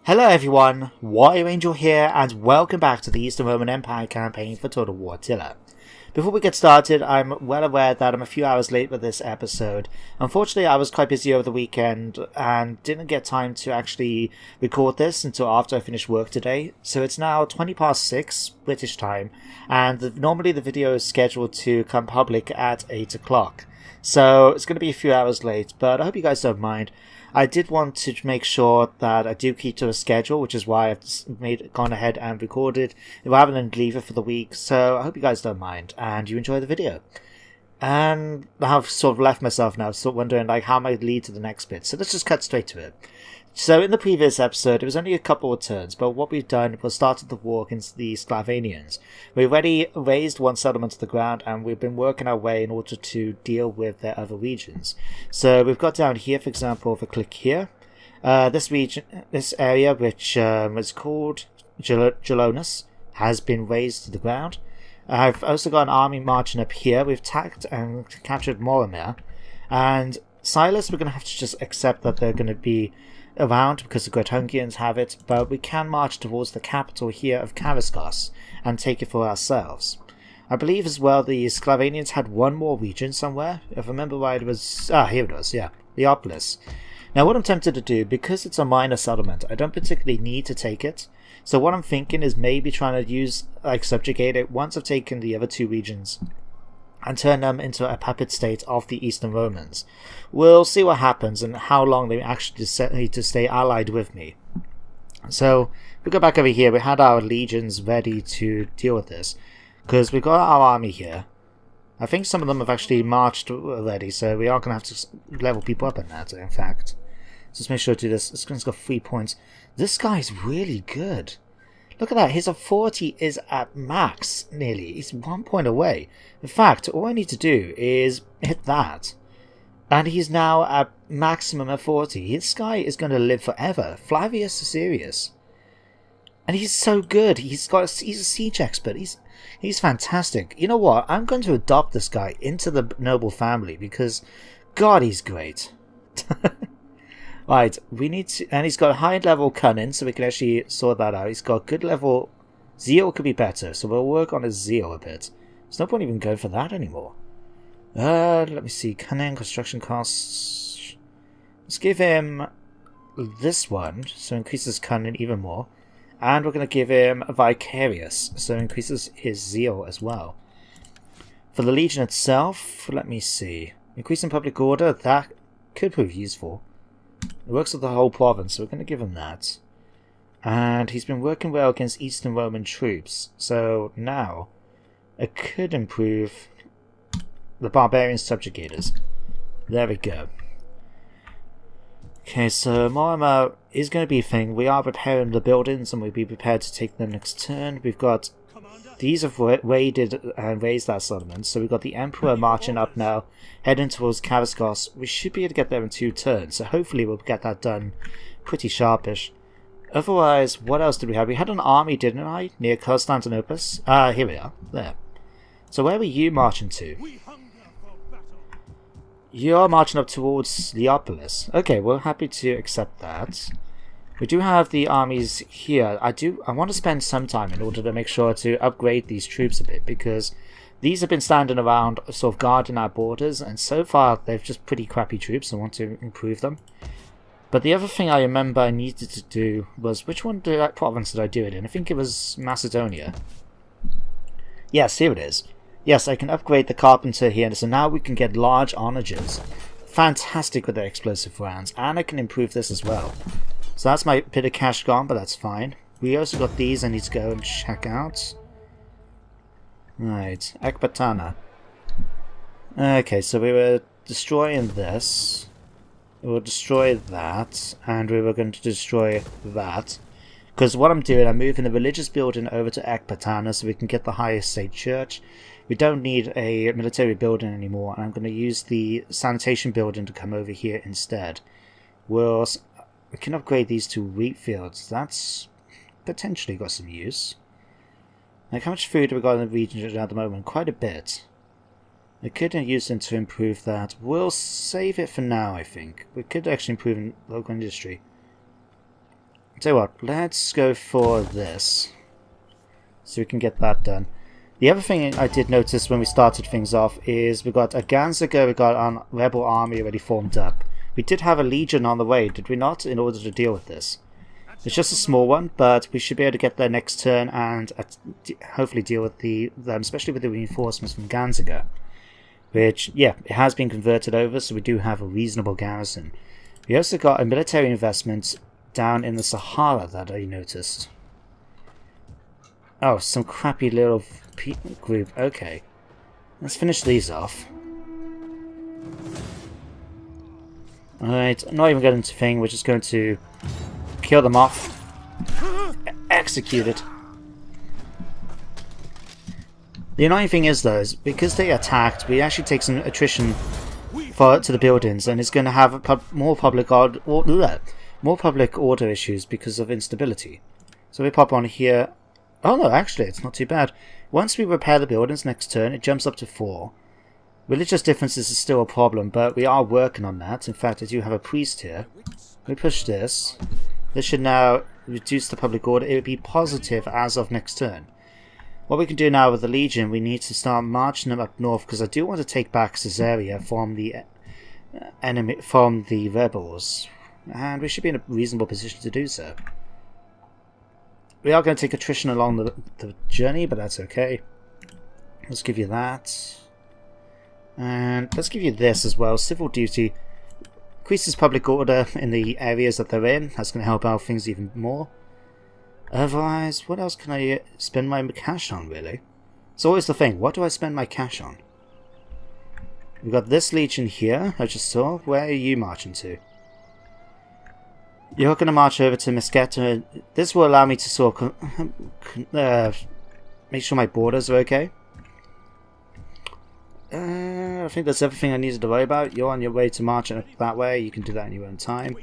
Hello everyone, Warrior Angel here, and welcome back to the Eastern Roman Empire campaign for Total War Attila. Before we get started, I'm well aware that I'm a few hours late with this episode. Unfortunately, I was quite busy over the weekend and didn't get time to actually record this until after I finished work today. So it's now 20 past 6 British time, and normally the video is scheduled to come public at 8 o'clock. So it's going to be a few hours late, but I hope you guys don't mind. I did want to make sure that I do keep to a schedule, which is why I've gone ahead and recorded rather than leave it for the week. So I hope you guys don't mind and you enjoy the video. And I've sort of left myself now, sort of wondering like how I might lead to the next bit. So let's just cut straight to it. So in the previous episode, it was only a couple of turns, but what we've done was started the war against the Sclavanians. We've already raised one settlement to the ground, and we've been working our way in order to deal with their other regions. So we've got down here, for example, if I click here, this area, which is called Gelonus, has been razed to the ground. I've also got an army marching up here. We've attacked and captured Moromir, and Silas, we're going to have to just accept that they're going to be around because the Great Hungarians have it, but we can march towards the capital here of Karaskos and take it for ourselves. I believe as well the Sclavanians had one more region somewhere. If I remember right, it was... here it was, yeah. Leopolis. Now what I'm tempted to do, because it's a minor settlement, I don't particularly need to take it. So what I'm thinking is maybe trying to subjugate it once I've taken the other two regions and turn them into a puppet state of the Eastern Romans. We'll see what happens and how long they actually decide to stay allied with me. So, if we go back over here, we had our legions ready to deal with this, because we've got our army here. I think some of them have actually marched already, so we are going to have to level people up in that, in fact. Just make sure to do this. This guy's got 3 points. This guy's really good. Look at that, his authority is at max, nearly. He's 1 point away. In fact, all I need to do is hit that. And he's now at maximum authority. This guy is going to live forever. Flavius Caesarius. And he's so good. He's a siege expert. He's fantastic. You know what? I'm going to adopt this guy into the noble family because, God, he's great. Right, we need to, and he's got a high level cunning, so we can actually sort that out. He's got good level, zeal could be better, so we'll work on his zeal a bit. There's no point even going for that anymore. Let me see, cunning, construction costs. Let's give him this one, so increases cunning even more. And we're going to give him a vicarious, so increases his zeal as well. For the legion itself, let me see. Increasing public order, that could prove useful. It works with the whole province, so we're going to give him that. And he's been working well against Eastern Roman troops, so now it could improve the barbarian subjugators. There we go. Okay, so Moromir is going to be a thing. We are repairing the buildings and we'll be prepared to take them next turn. We've got... These have raided and raised our settlements, so we've got the Emperor marching up now, heading towards Karaskos. We should be able to get there in 2 turns, so hopefully we'll get that done pretty sharpish. Otherwise, what else did we have? We had an army, didn't I, near Constantinople? Here we are, there. So where were you marching to? You're marching up towards Leopolis. Okay, we're happy to accept that. We do have the armies here. I want to spend some time in order to make sure to upgrade these troops a bit, because these have been standing around sort of guarding our borders, and so far they're just pretty crappy troops. I want to improve them. But the other thing I remember I needed to do was, which province did I do it in? I think it was Macedonia. Yes, here it is. Yes, I can upgrade the carpenter here, so now we can get large onagers. Fantastic with their explosive rounds, and I can improve this as well. So that's my bit of cash gone, but that's fine. We also got these I need to go and check out. Right, Ekbatana. Okay, so we were destroying this. We will destroy that, and we were going to destroy that. Because what I'm doing, I'm moving the religious building over to Ekbatana so we can get the highest state church. We don't need a military building anymore, and I'm going to use the sanitation building to come over here instead. We can upgrade these to wheat fields. That's potentially got some use. Like, how much food have we got in the region at the moment? Quite a bit. I could use them to improve that. We'll save it for now, I think. We could actually improve local industry. Tell you what, let's go for this. So we can get that done. The other thing I did notice when we started things off is we got a Ganziger, we got an rebel army already formed up. We did have a legion on the way, did we not, in order to deal with this? It's just a small one, but we should be able to get there next turn and hopefully deal with them, especially with the reinforcements from Ganziger. Which, yeah, it has been converted over, so we do have a reasonable garrison. We also got a military investment down in the Sahara that I noticed. Oh, some crappy little group. Okay. Let's finish these off. Alright, not even going into thing, we're just going to kill them off. Execute it. The annoying thing is though, is because they attacked, we actually take some attrition to the buildings, and it's going to have more public order issues because of instability. So we pop on here. Oh no, actually, it's not too bad. Once we repair the buildings next turn, it jumps up to 4. Religious differences is still a problem, but we are working on that. In fact, I do have a priest here. We push this. This should now reduce the public order. It would be positive as of next turn. What we can do now with the Legion, we need to start marching them up north, because I do want to take back Caesarea from the enemy, from the rebels, and we should be in a reasonable position to do so. We are going to take attrition along the journey, but that's okay. Let's give you that. And let's give you this as well. Civil duty. Increases public order in the areas that they're in. That's going to help out things even more. Otherwise, what else can I spend my cash on, really? It's always the thing. What do I spend my cash on? We've got this legion here, I just saw. Where are you marching to? You're going to march over to Mesquita. This will allow me to sort of make sure my borders are okay. I think that's everything I needed to worry about. You're on your way to march up that way. You can do that in your own time.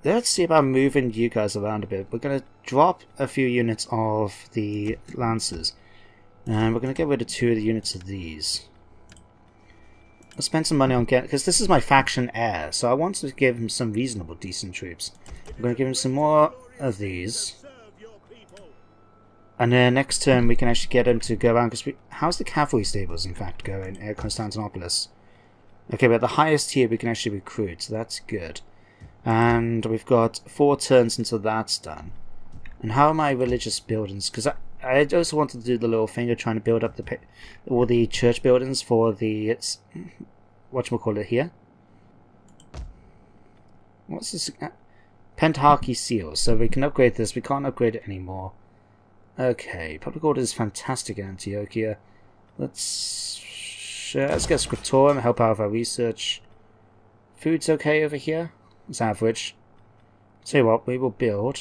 Let's see about moving you guys around a bit. We're going to drop a few units of the Lancers. And we're going to get rid of 2 of the units of these. I'll spend some money on getting... because this is my faction heir, so I want to give him some reasonable, decent troops. I'm going to give him some more of these. And then next turn we can actually get him to go around, because how's the cavalry stables in fact going at Constantinopolis? Okay, we're at the highest tier we can actually recruit, so that's good. And we've got 4 turns until that's done. And how are my religious buildings? Because I also wanted to do the little thing of trying to build up all the church buildings for the whatchamacallit here. What's this? Pentarchy seal. So we can upgrade this. We can't upgrade it anymore. Okay, public order is fantastic in Antiochia. Let's get Scriptorum, help out with our research. Food's okay over here. It's average. Tell you what, we will build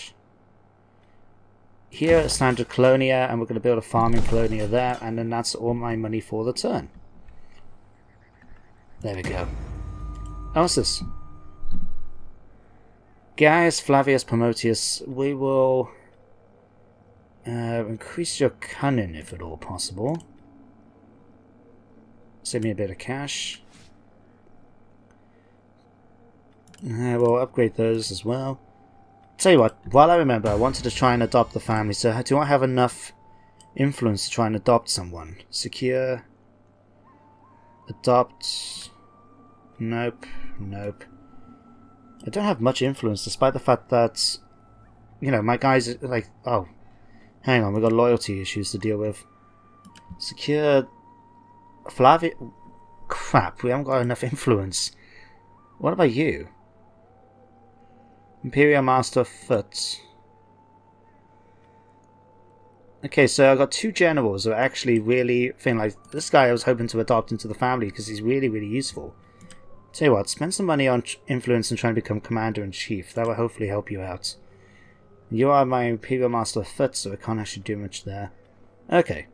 here a standard colonia, and we're going to build a farming colonia there, and then that's all my money for the turn. There we go. Oh, what's this? Gaius Flavius Promotius, we will increase your cunning if at all possible. Save me a bit of cash. We'll upgrade those as well. Tell you what, while I remember, I wanted to try and adopt the family, so do I have enough influence to try and adopt someone? Secure. Adopt. Nope. Nope. I don't have much influence, despite the fact that, you know, my guys are like, oh, hang on, we've got loyalty issues to deal with. Secure. Flavia. Crap, we haven't got enough influence. What about you? Imperial Master of Foot. Okay, so I got 2 generals who are actually really feeling like this guy I was hoping to adopt into the family because he's really, really useful. Tell you what, spend some money on influence and trying to become Commander-in-Chief. That will hopefully help you out. You are my Imperial Master of Foot, so I can't actually do much there. Okay.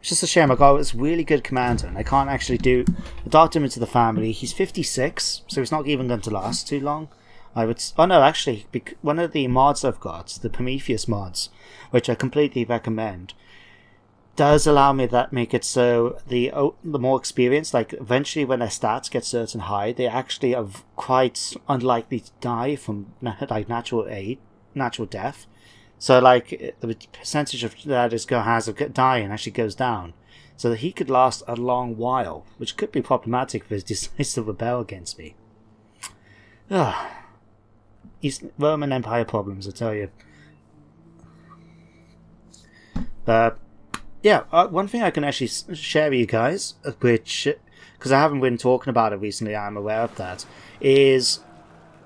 It's just a shame, I got this really good commander and I can't actually adopt him into the family. He's 56, so he's not even going to last too long. Oh no, actually, one of the mods I've got, the Prometheus mods, which I completely recommend, does allow me that make it so the more experienced, like eventually when their stats get certain high, they actually are quite unlikely to die from like natural death. So like the percentage of that has of dying actually goes down, so that he could last a long while, which could be problematic if he decides to rebel against me. East Roman Empire problems, I tell you. But yeah, one thing I can actually share with you guys, which, because I haven't been talking about it recently, I'm aware of that, is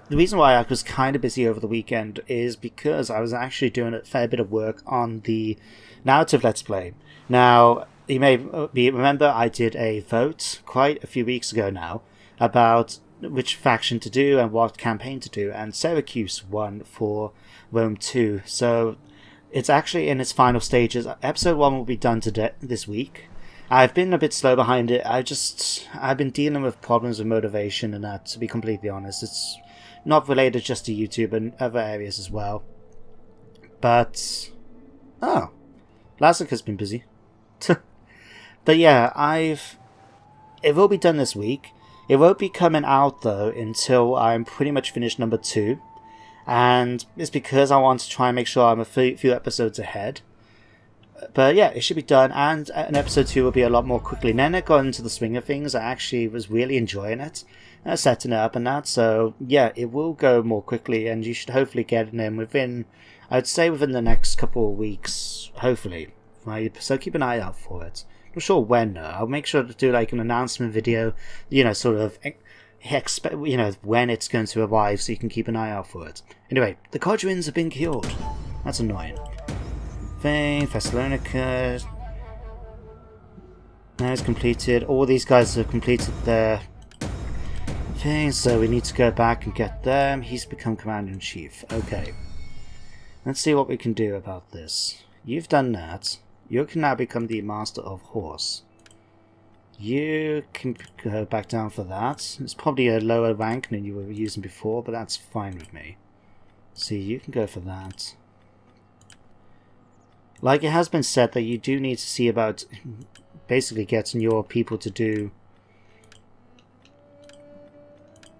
the reason why I was kind of busy over the weekend is because I was actually doing a fair bit of work on the narrative Let's Play. Now, you may remember I did a vote quite a few weeks ago now about which faction to do and what campaign to do, and Syracuse won for Rome 2, so it's actually in its final stages. Episode 1 will be done this week. I've been a bit slow behind it. I've been dealing with problems with motivation and that, to be completely honest. It's not related just to YouTube and other areas as well. But, Lazik has been busy. But yeah, it will be done this week. It won't be coming out though until I'm pretty much finished number 2. And it's because I want to try and make sure I'm a few episodes ahead. But yeah, it should be done, and an episode 2 will be a lot more quickly. And then I got into the swing of things. I actually was really enjoying it, setting it up and that. So yeah, it will go more quickly, and you should hopefully get it in within, I'd say within the next couple of weeks, hopefully. Right? So keep an eye out for it. I'm not sure when though. I'll make sure to do like an announcement video, sort of when it's going to arrive, so you can keep an eye out for it. Anyway, the Codruins have been killed. That's annoying. Thessalonica. Now it's completed. All these guys have completed their thing, so we need to go back and get them. He's become Commander-in-Chief. Okay. Let's see what we can do about this. You've done that. You can now become the Master of Horse. You can go back down for that. It's probably a lower rank than you were using before, but that's fine with me. See, you can go for that. Like it has been said that you do need to see about basically getting your people to do...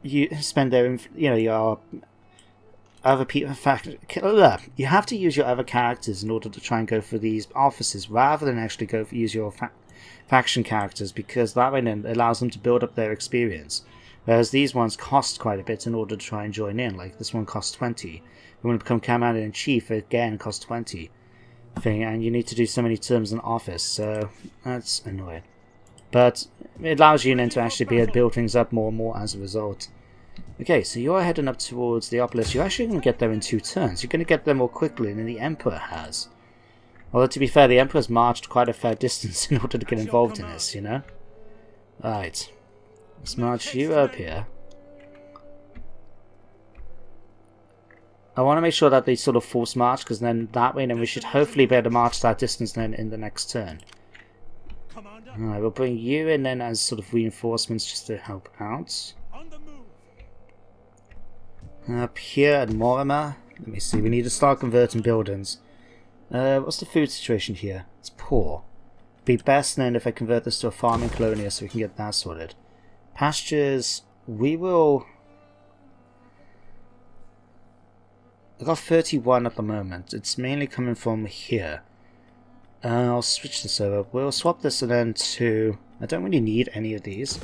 You spend their, your other people... In fact, you have to use your other characters in order to try and go for these offices, rather than actually use your faction characters, because that way then allows them to build up their experience. Whereas these ones cost quite a bit in order to try and join in. Like this one costs 20. If you want to become Commander-in-Chief, again costs 20. And you need to do so many terms in office, so that's annoying. But it allows you then to actually be able to build things up more and more as a result. Okay, so you're heading up towards the Opolis. You're actually going to get there in 2 turns. You're going to get there more quickly than the Emperor has. Although, to be fair, the Emperor's marched quite a fair distance in order to get involved in this, Right. Let's march you up here. I want to make sure that they sort of force march, because then that way then we should hopefully be able to march that distance then in the next turn. Alright, we'll bring you in then as sort of reinforcements just to help out. Up here at Mortimer. Let me see, we need to start converting buildings. What's the food situation here? It's poor. Be best then if I convert this to a farming colony so we can get that sorted. Pastures, we will... I've got 31 at the moment. It's mainly coming from here. I'll switch this over. We'll swap this and then to... I don't really need any of these.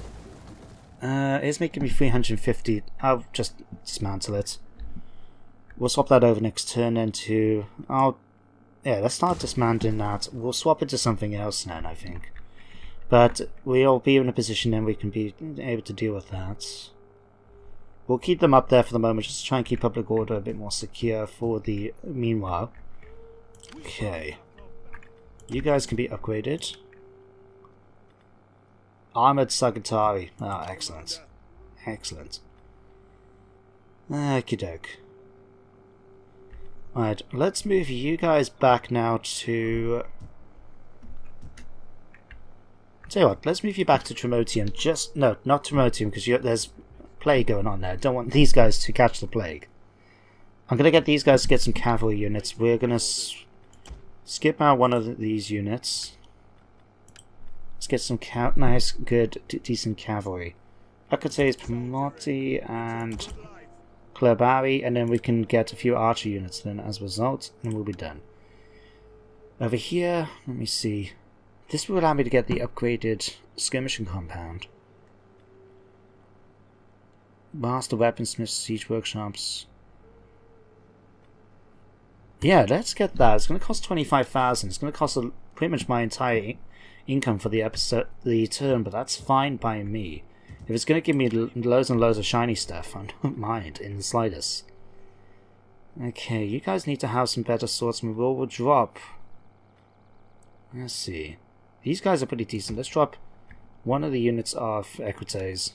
It's making me 350. I'll just dismantle it. We'll swap that over next turn then to... Yeah, let's start dismantling that. We'll swap it to something else then, I think. But we'll be in a position then we can be able to deal with that. We'll keep them up there for the moment, just to try and keep public order a bit more secure for the meanwhile. Okay. You guys can be upgraded. Armored Sagittari. Ah, excellent. Excellent. Okie doke. Alright, let's move you guys back now to... Tell you what, let's move you back to Trimotium. No, not Trimotium, because there's plague going on there. I don't want these guys to catch the plague. I'm going to get these guys to get some cavalry units. We're going to skip out one of these units. get some nice, good, decent cavalry. I could say it's Pomotti and Klabari, and then we can get a few archer units then as a result, and we'll be done. Over here, let me see. This will allow me to get the upgraded skirmishing compound. Master weaponsmith, siege workshops. Yeah, let's get that. It's going to cost 25,000. It's going to cost pretty much my entire income for the turn, but that's fine by me. If it's going to give me loads and loads of shiny stuff, I don't mind in the slightest. Okay, you guys need to have some better swordsmen. We'll drop. Let's see. These guys are pretty decent. Let's drop one of the units of Equites.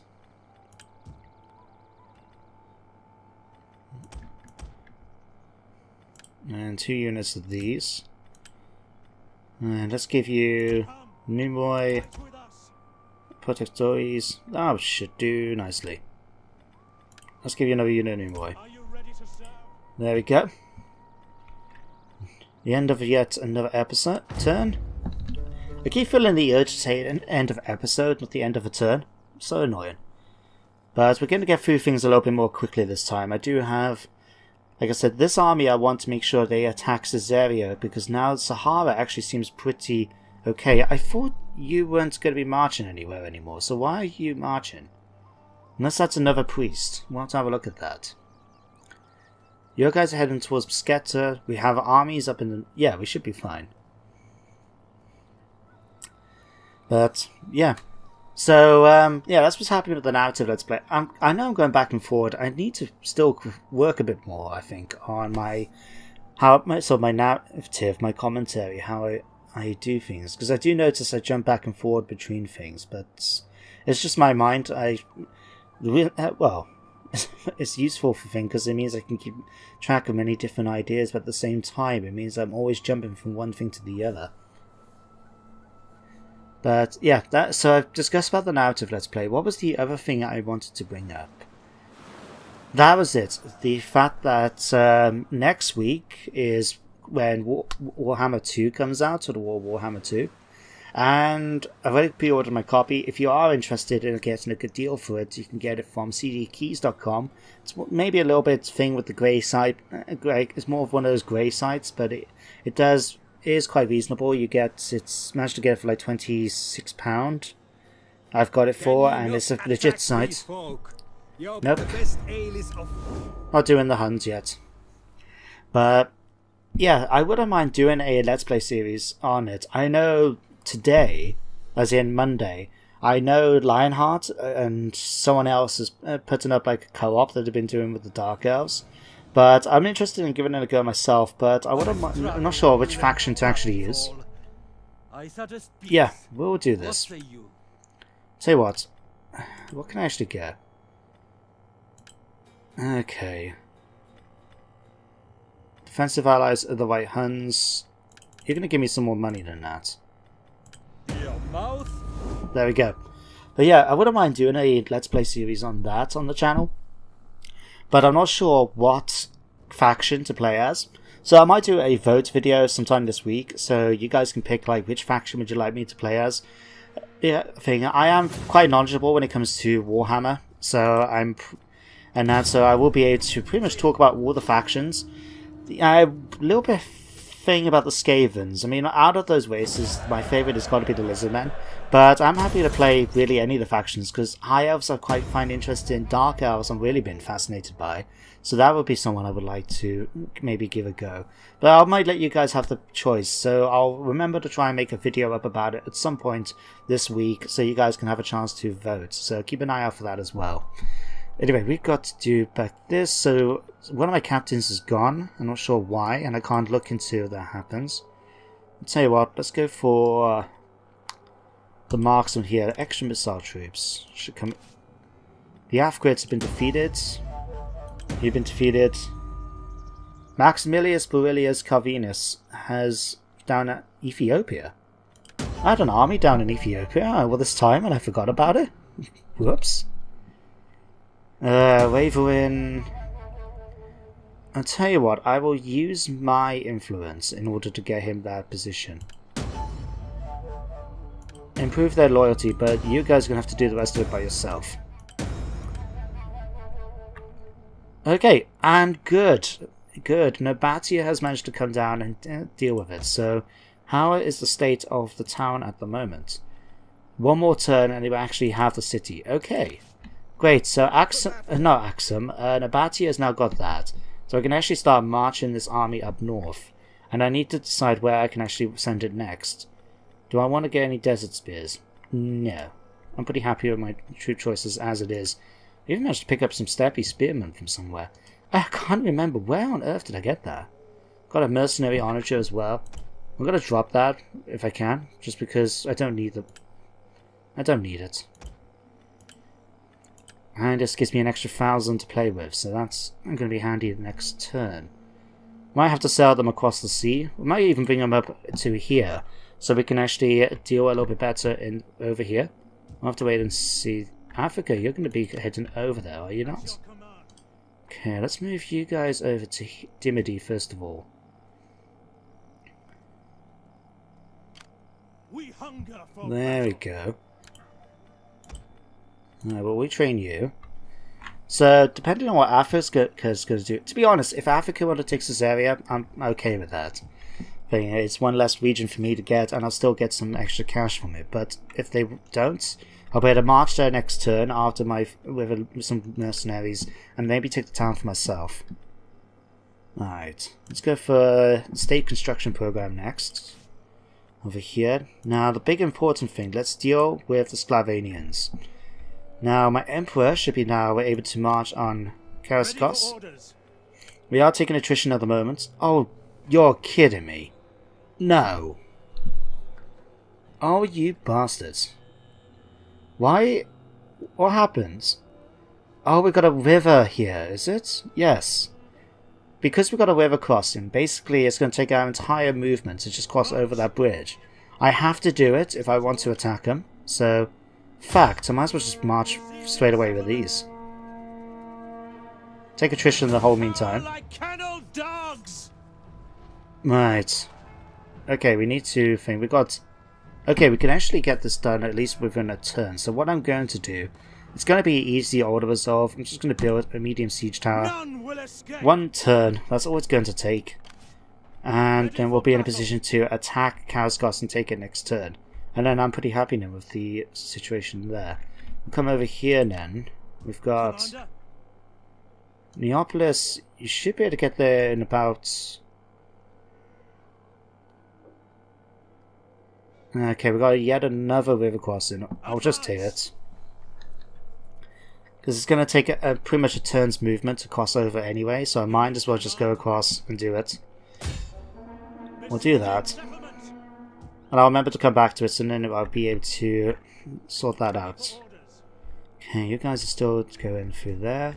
And 2 units of these. And let's give you Numoy, Protectories. Oh, should do nicely. Let's give you another unit of Numoy. There we go. The end of yet another episode. Turn. I keep feeling the urge to say an end of episode, not the end of a turn. So annoying. But we're going to get through things a little bit more quickly this time. I do have, like I said, this army I want to make sure they attack this area, because now Sahara actually seems pretty okay. I thought you weren't going to be marching anywhere anymore, so why are you marching? Unless that's another priest. We'll have to have a look at that. You guys are heading towards Sketa. We have armies up in the... Yeah, we should be fine. But, yeah. So, yeah, that's what's happening with the narrative Let's Play. I know I'm going back and forward. I need to still work a bit more, I think, on my narrative, my commentary, how I do things. Because I do notice I jump back and forward between things, but it's just my mind. Well, it's useful for things because it means I can keep track of many different ideas, but at the same time, it means I'm always jumping from one thing to the other. But yeah, so I've discussed about the narrative Let's Play. What was the other thing I wanted to bring up? That was it. The fact that next week is when Warhammer 2 comes out, Total War Warhammer 2. And I've already pre-ordered my copy. If you are interested in getting a good deal for it, you can get it from cdkeys.com. It's maybe a little bit thing with the grey site. It's more of one of those grey sites, but it is quite reasonable. It's managed to get it for like £26. I've got it for, and it's a legit site. Nope. Not doing the Huns yet. But yeah, I wouldn't mind doing a Let's Play series on it. I know today, as in Monday, I know Lionheart and someone else is putting up like a co-op that they've been doing with the Dark Elves. But I'm interested in giving it a go myself, but I'm not sure which faction to actually use. Yeah, we'll do this. Tell you what can I actually get? Okay. Defensive allies are the White Huns. You're going to give me some more money than that. There we go. But yeah, I wouldn't mind doing a Let's Play series on that on the channel. But I'm not sure what faction to play as. So I might do a vote video sometime this week, so you guys can pick like which faction would you like me to play as. Yeah, I am quite knowledgeable when it comes to Warhammer, so I will be able to pretty much talk about all the factions. A little bit thing about the Skavens. I mean, out of those races, my favourite has got to be the Lizardmen, but I'm happy to play really any of the factions, because High Elves I quite find interesting, Dark Elves I've really been fascinated by, so that would be someone I would like to maybe give a go. But I might let you guys have the choice, so I'll remember to try and make a video up about it at some point this week, so you guys can have a chance to vote, so keep an eye out for that as well. Anyway, we've got to do back this. So one of my captains is gone. I'm not sure why, and I can't look into if that happens. I'll tell you what, let's go for the marksman here. Extra missile troops should come. The Afghans have been defeated. You've been defeated. Maximilius Borelius Carvinus has down at Ethiopia. I had an army down in Ethiopia all this time, and I forgot about it. Whoops. Waverin. I'll tell you what, I will use my influence in order to get him that position. improve their loyalty, but you guys are going to have to do the rest of it by yourself. Okay, and good. Good. Nobatia has managed to come down and deal with it. So, how is the state of the town at the moment? One more turn and they will actually have the city. Okay. Great, so Nobatia has now got that. So I can actually start marching this army up north. And I need to decide where I can actually send it next. Do I want to get any desert spears? No. I'm pretty happy with my troop choices as it is. I even managed to pick up some steppy spearmen from somewhere. I can't remember. Where on earth did I get that? Got a mercenary onager as well. I'm going to drop that if I can. Just because I don't need it. And this gives me an extra 1,000 to play with. So that's going to be handy the next turn. Might have to sell them across the sea. We might even bring them up to here. So we can actually deal a little bit better over here. I'll have to wait and see. Africa, you're going to be heading over there, are you not? Okay, let's move you guys over to Dimity first of all. There we go. Alright, well, we train you. So, depending on what Africa's going to do... To be honest, if Africa want to take this area, I'm okay with that. But, you know, it's one less region for me to get, and I'll still get some extra cash from it. But if they don't, I'll be able to march there next turn after with some mercenaries, and maybe take the town for myself. Alright, let's go for state construction program next. Over here. Now, the big important thing, let's deal with the Sclavonians. Now, my Emperor should be now able to march on Karaskos. We are taking attrition at the moment. Oh, you're kidding me. No. Oh, you bastards. Why? What happens? Oh, we've got a river here, is it? Yes. Because we've got a river crossing, basically it's going to take our entire movement to just cross over that bridge. I have to do it if I want to attack them. So, fact, I might as well just march straight away with these. Take attrition the whole meantime. Right. Okay, we need to think. We got... Okay, we can actually get this done at least within a turn. So what I'm going to do... It's going to be easy auto resolve. I'm just going to build a medium siege tower. One turn. That's all it's going to take. And then we'll be in a position to attack Karaskos and take it next turn. And then I'm pretty happy now with the situation there. We'll come over here then. We've got... Neapolis. You should be able to get there in about... Okay, we've got yet another river crossing. I'll just take it. Because it's going to take pretty much a turn's movement to cross over anyway, so I might as well just go across and do it. We'll do that. And I'll remember to come back to it, and then I'll be able to sort that out. Okay, you guys are still going through there.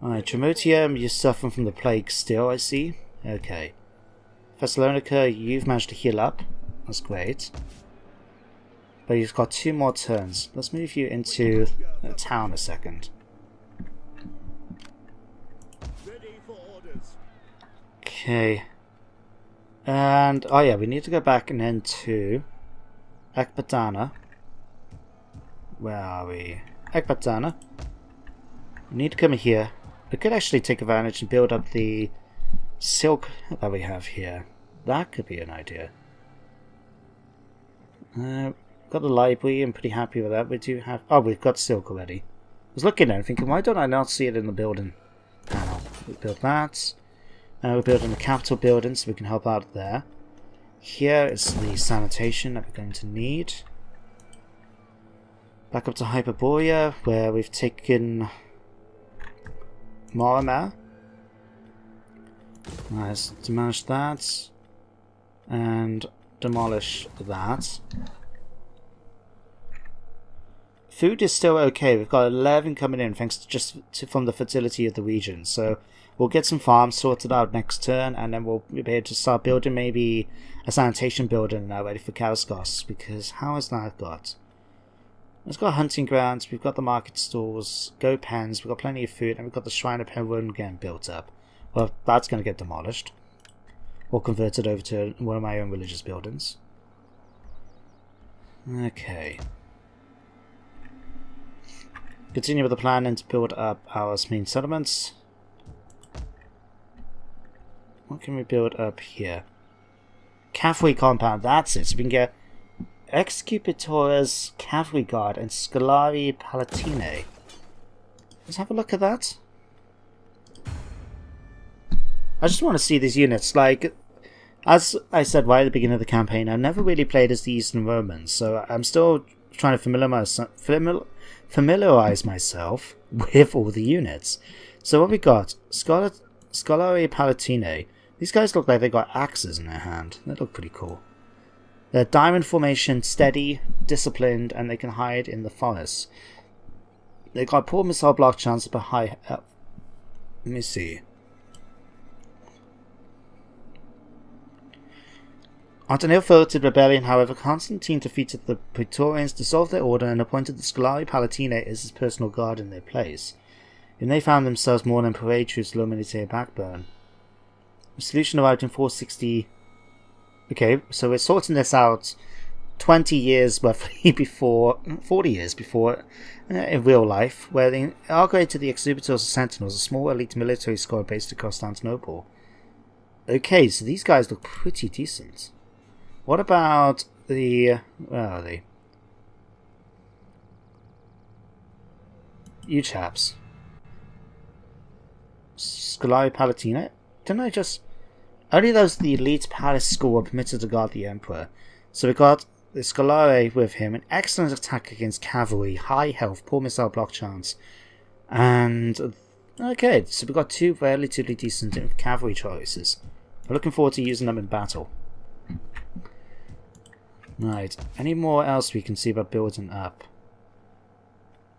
Alright, Tremotium, you're suffering from the plague still, I see. Okay. Thessalonica, you've managed to heal up. That's great. But you've got 2 more turns. Let's move you into a town a second. Okay. And, oh yeah, we need to go back and then to Ekbatana. Where are we? Ekbatana. We need to come here. We could actually take advantage and build up the silk that we have here. That could be an idea. Got the library, I'm pretty happy with that. We do have... Oh, we've got silk already. I was looking at it thinking, why don't I not see it in the building panel? We build that. We're building the capital building so we can help out there. Here is the sanitation that we're going to need. Back up to Hyperborea, where we've taken Mortimer. Let's demolish that. And demolish that. Food is still okay. We've got 11 coming in thanks to from the fertility of the region. So we'll get some farms sorted out next turn, and then we'll be able to start building maybe a sanitation building now ready for Karaskos. Because how has that got? It's got hunting grounds, we've got the market stalls, go pens, we've got plenty of food, and we've got the Shrine of Perun again built up. Well, that's going to get demolished. Or converted over to one of my own religious buildings. Okay. Continue with the plan and to build up our main settlements. What can we build up here? Cavalry compound, that's it. So we can get Executores Cavalry Guard and Scalari Palatine. Let's have a look at that. I just want to see these units. Like, as I said right at the beginning of the campaign, I've never really played as the Eastern Romans, so I'm still trying to familiarize myself with all the units. So what we got? Scalari Palatine. These guys look like they got axes in their hand. They look pretty cool. They're diamond formation, steady, disciplined, and they can hide in the forests. They got poor missile block chance but high. Let me see. After an ill-fated rebellion, however, Constantine defeated the Praetorians, dissolved their order, and appointed the Scalari Palatine as his personal guard in their place. And they found themselves more than Praetorius' low military backbone. The solution arrived in 460. Okay, so we're sorting this out 20 years roughly before, 40 years before, in real life, where they upgraded the Executors of Sentinels, a small elite military squad based in Constantinople. Okay, so these guys look pretty decent. What about the... where are they? You chaps. Scalari Palatine? Didn't I just... Only those the elite palace school were permitted to guard the Emperor. So we got the Scalari with him, an excellent attack against cavalry, high health, poor missile block chance. And... okay, so we got two relatively decent cavalry choices. I'm looking forward to using them in battle. Right, any more else we can see about building up?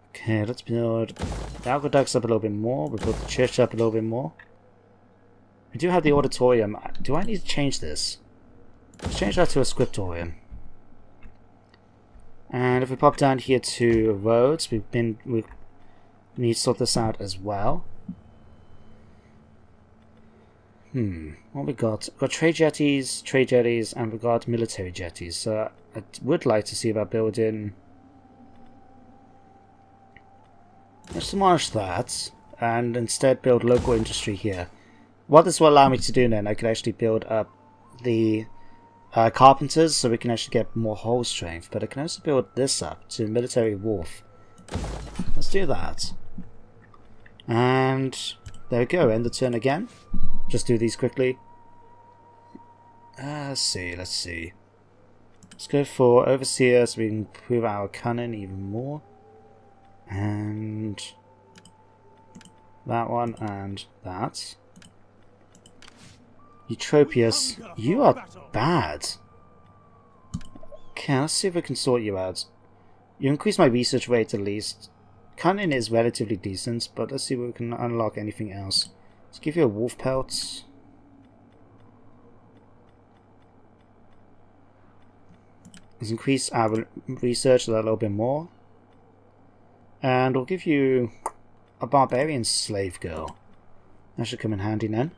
Okay, let's build the aqueducts up a little bit more. We'll build the church up a little bit more. We do have the auditorium. Do I need to change this? Let's change that to a scriptorium. And if we pop down here to roads, we need to sort this out as well. What we got? We've got trade jetties, and we've got military jetties. So I would like to see about building... let's demolish that, and instead build local industry here. What this will allow me to do then, I could actually build up the carpenters, so we can actually get more hull strength. But I can also build this up to military wharf. Let's do that. And there we go, end the turn again. Just do these quickly. Let's see. Let's go for Overseer so we can improve our cannon even more. And that one and that. Eutropius, you are bad. Okay, let's see if we can sort you out. You increase my research rate at least. Cannon is relatively decent, but let's see if we can unlock anything else. Let's give you a wolf pelt. Let's increase our research a little bit more. And we'll give you a barbarian slave girl. That should come in handy then.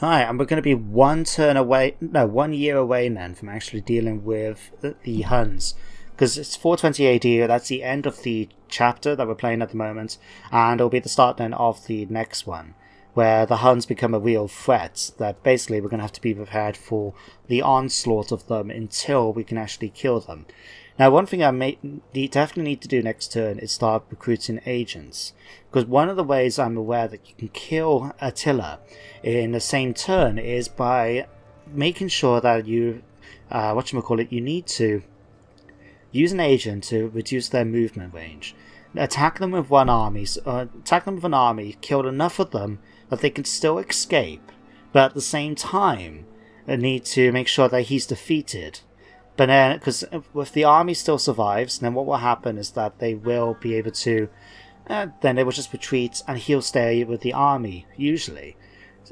Alright, and we're going to be 1 year away then from actually dealing with the Huns. Because it's 420 AD, that's the end of the chapter that we're playing at the moment, and it'll be the start then of the next one, where the Huns become a real threat, that basically we're going to have to be prepared for the onslaught of them until we can actually kill them. Now, one thing I definitely need to do next turn is start recruiting agents, because one of the ways I'm aware that you can kill Attila in the same turn is by making sure that you, you need to use an agent to reduce their movement range. Attack them with an army, kill enough of them that they can still escape, but at the same time need to make sure that he's defeated. But then, because if the army still survives, then what will happen is that they will be able to, then they will just retreat and he'll stay with the army, usually.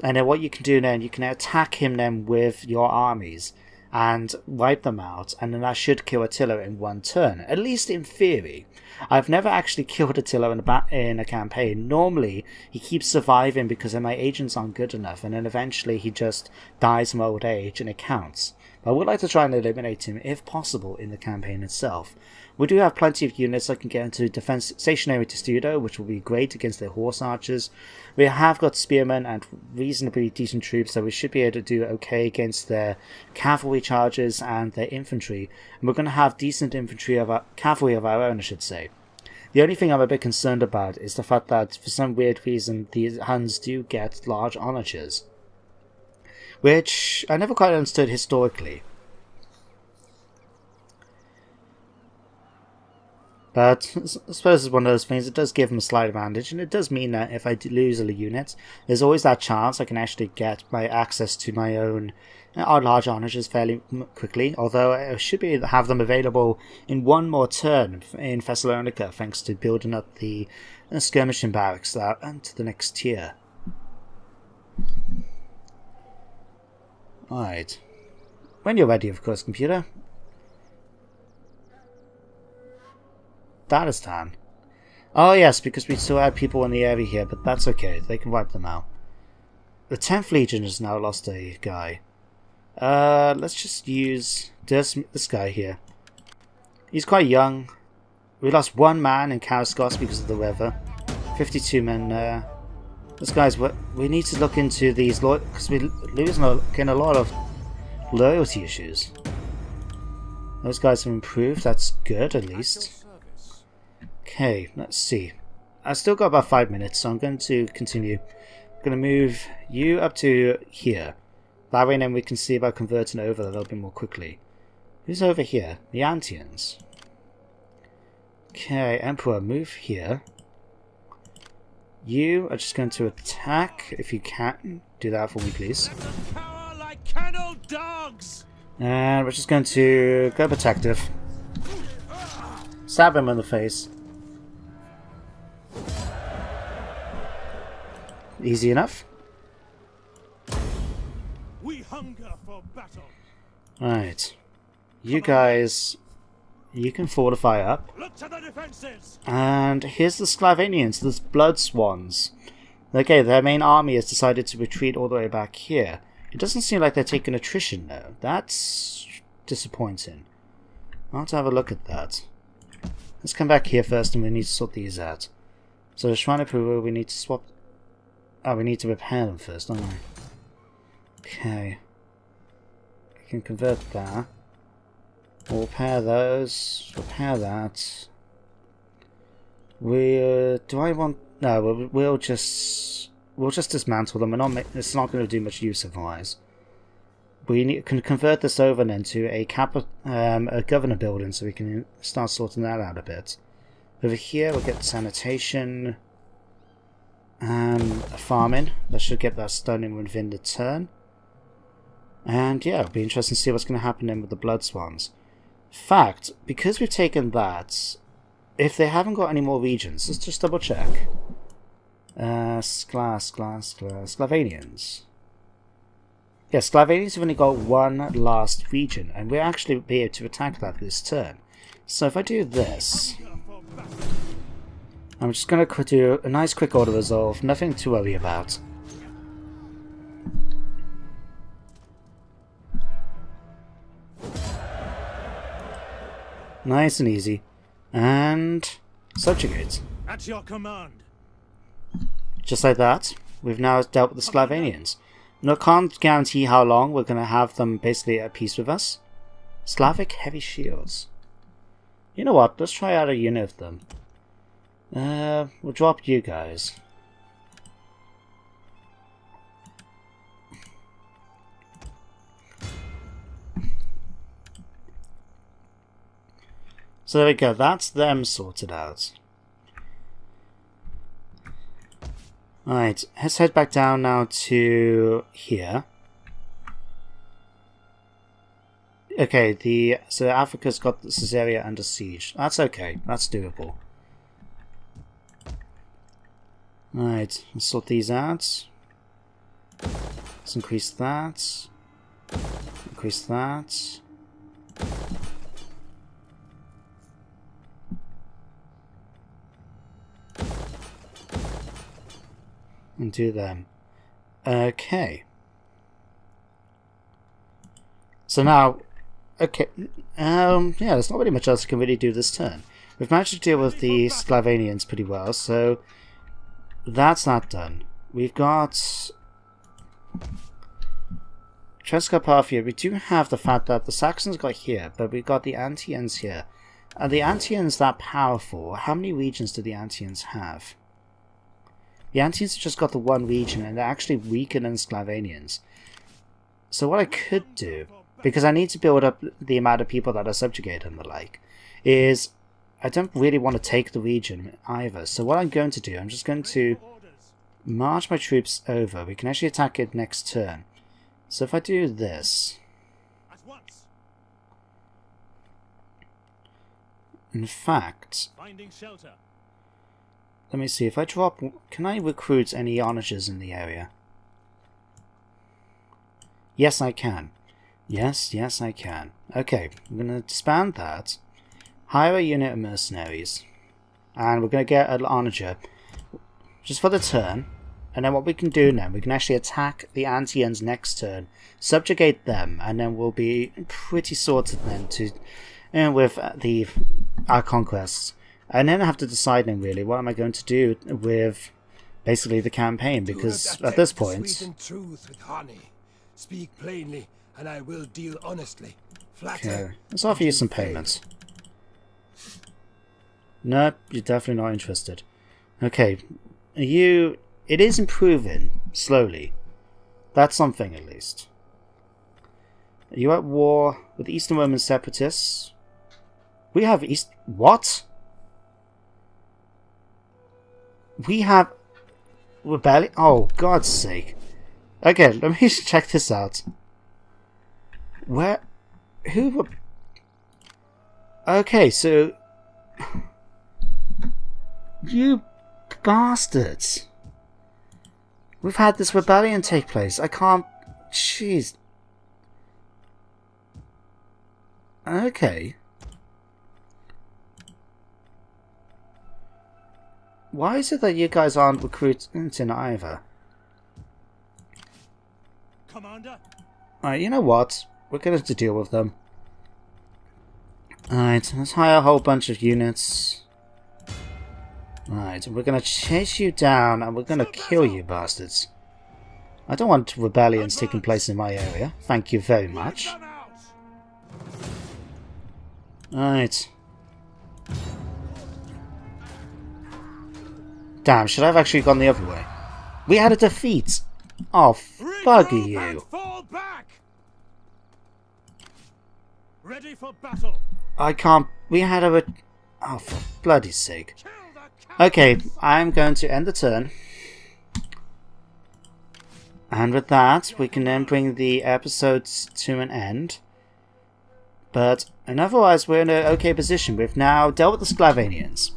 And then what you can do then, you can attack him then with your armies. and wipe them out, and then that should kill Attila in one turn, at least in theory. I've never actually killed Attila in a campaign. Normally, he keeps surviving because my agents aren't good enough, and then eventually he just dies from old age, and it counts. But I would like to try and eliminate him, if possible, in the campaign itself. We do have plenty of units that can get into defense stationary testudo, which will be great against their horse archers. We have got spearmen and reasonably decent troops, so we should be able to do okay against their cavalry chargers and their infantry. And we're going to have decent cavalry of our own, I should say. The only thing I'm a bit concerned about is the fact that, for some weird reason, the Huns do get large onagers, which I never quite understood historically. But I suppose it's one of those things. It does give them a slight advantage, and it does mean that if I do lose a unit, there's always that chance I can actually get my access to my own large onagers fairly quickly, although I should be able to have them available in one more turn in Thessalonica, thanks to building up the skirmishing barracks to the next tier. Alright. When you're ready, of course, computer. Dagestan. Oh yes, because we still had people in the area here, but that's okay. They can wipe them out. The 10th Legion has now lost a guy. Let's just use this guy here. He's quite young. We lost one man in Karaskos because of the weather. 52 men there. This guy's what we need to look into these, because we're getting a lot of loyalty issues. Those guys have improved. That's good, at least. Okay, let's see. I've still got about 5 minutes, so I'm going to continue. I'm going to move you up to here. That way then we can see about converting over a little bit more quickly. Who's over here? The Antians. Okay, Emperor, move here. You are just going to attack, if you can. Do that for me, please. And we're just going to go protective. Stab him in the face. Easy enough. We hunger for battle. Right. You guys, you can fortify up. Look to the defenses. And here's the Sclavonians, the Blood Swans. Okay, their main army has decided to retreat all the way back here. It doesn't seem like they're taking attrition though. That's disappointing. I'll have to have a look at that. Let's come back here first, and we need to sort these out. So the Shrine of Peru, we need to swap. Oh, we need to repair them first, don't we? Okay. I can convert that. We'll repair those. Repair that. Do I want? No, we'll just dismantle them. It's not going to do much use otherwise. We can convert this over then to a governor building, so we can start sorting that out a bit. Over here, we'll get sanitation and farming. That should get that done in within the turn. And yeah, it'll be interesting to see what's going to happen then with the Blood Swans. In fact, because we've taken that, if they haven't got any more regions, let's just double check. Sclavonians. Yeah, Sclavonians have only got one last region, and we'll actually be able to attack that this turn. So if I do this, I'm just going to do a nice quick auto resolve, nothing to worry about. Nice and easy. And subjugate. At your command. Just like that, we've now dealt with the Sclavonians. No, can't guarantee how long we're going to have them basically at peace with us. Slavic heavy shields. You know what? Let's try out a unit of them. We'll drop you guys. So there we go. That's them sorted out. Alright, let's head back down now to here. Okay, so Africa's got Caesarea under siege. That's okay, that's doable. Alright, let's sort these out. Let's increase that. increase that. And do them. Okay. So now, okay, yeah, there's not really much else I can really do this turn. We've managed to deal with the Sclavanians pretty well, so that's not done. We've got Transcarpathia. We do have the fact that the Saxons got here, but we got the Antians here. Are the Antians that powerful? How many regions do the Antians have? The Antians have just got the one region, and they're actually weaker than Sclavanians. So what I could do, because I need to build up the amount of people that are subjugated and the like, is I don't really want to take the region either. So what I'm going to do, I'm just going to march my troops over. We can actually attack it next turn. So if I do this, in fact, let me see, if I drop, can I recruit any onagers in the area? Yes, I can. Yes, I can. Okay, I'm going to disband that, hire a unit of mercenaries, and we're going to get an onager just for the turn. And then what we can do now, we can actually attack the Antians next turn, subjugate them, and then we'll be pretty sorted then to with our conquests. And then I have to decide then really what am I going to do with basically the campaign, because at this point, sweeten truth with honey. Speak plainly, and I will deal honestly. Flatter. Okay, let's offer you some payments. Nope, you're definitely not interested. Okay, it is improving slowly. That's something at least. Are you at war with the Eastern Roman separatists? We have what? We have rebellion. Oh, God's sake! Okay, let me just check this out. Where? Who? Okay, so you bastards! We've had this rebellion take place. I can't. Jeez. Okay. Why is it that you guys aren't recruiting either? Commander? Alright, you know what? We're going to have to deal with them. Alright, let's hire a whole bunch of units. Alright, we're going to chase you down and we're going to kill you bastards. I don't want rebellions taking place in my area. Thank you very much. Alright. Damn, should I have actually gone the other way? We had a defeat! Oh, bugger you. Fall back. Ready for battle. I can't... We had a... Oh, for bloody sake. Okay, I'm going to end the turn. And with that, we can then bring the episodes to an end. But, and otherwise, we're in an okay position. We've now dealt with the Sclavanians.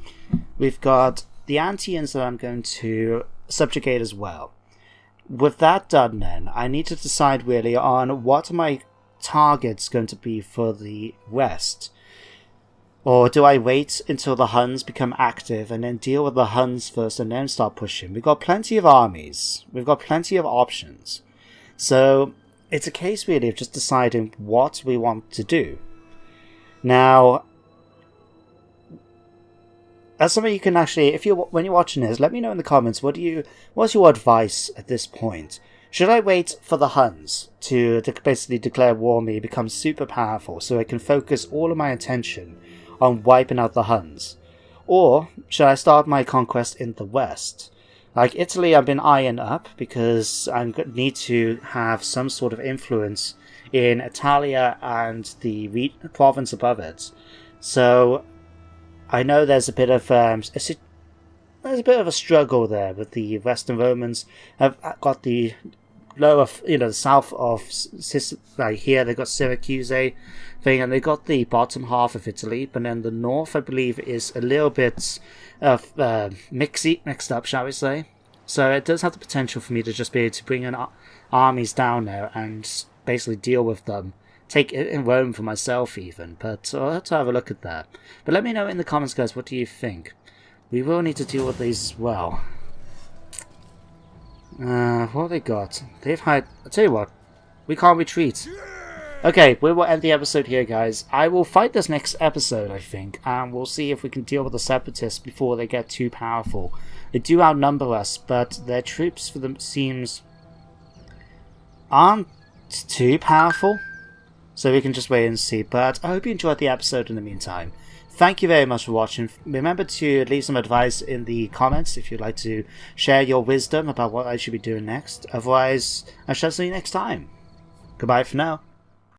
We've got the Antians that I'm going to subjugate as well. With that done then, I need to decide really on what are my targets going to be for the West. Or do I wait until the Huns become active and then deal with the Huns first and then start pushing? We've got plenty of armies. We've got plenty of options. So it's a case really of just deciding what we want to do. Now, that's something you can actually, when you're watching this, let me know in the comments, what's your advice at this point? Should I wait for the Huns to basically declare war on me, become super powerful, so I can focus all of my attention on wiping out the Huns? Or should I start my conquest in the West? Like Italy, I've been eyeing up because I need to have some sort of influence in Italia and the province above it. So I know there's a bit of a struggle there with the Western Romans. Have got the lower, the south of Sicily, like here they've got Syracuse thing, and they got the bottom half of Italy, but then the north, I believe, is a little bit mixed up, shall we say. So it does have the potential for me to just be able to bring in armies down there and basically deal with them take it in Rome for myself even, but I'll have to have a look at that. But let me know in the comments, guys, what do you think? We will need to deal with these as well. What have they got? They've had... I'll tell you what, we can't retreat. Okay, we will end the episode here, guys. I will fight this next episode, I think, and we'll see if we can deal with the Separatists before they get too powerful. They do outnumber us, but their troops, for them, seems... aren't too powerful. So we can just wait and see. But I hope you enjoyed the episode in the meantime. Thank you very much for watching. Remember to leave some advice in the comments if you'd like to share your wisdom about what I should be doing next. Otherwise, I shall see you next time. Goodbye for now.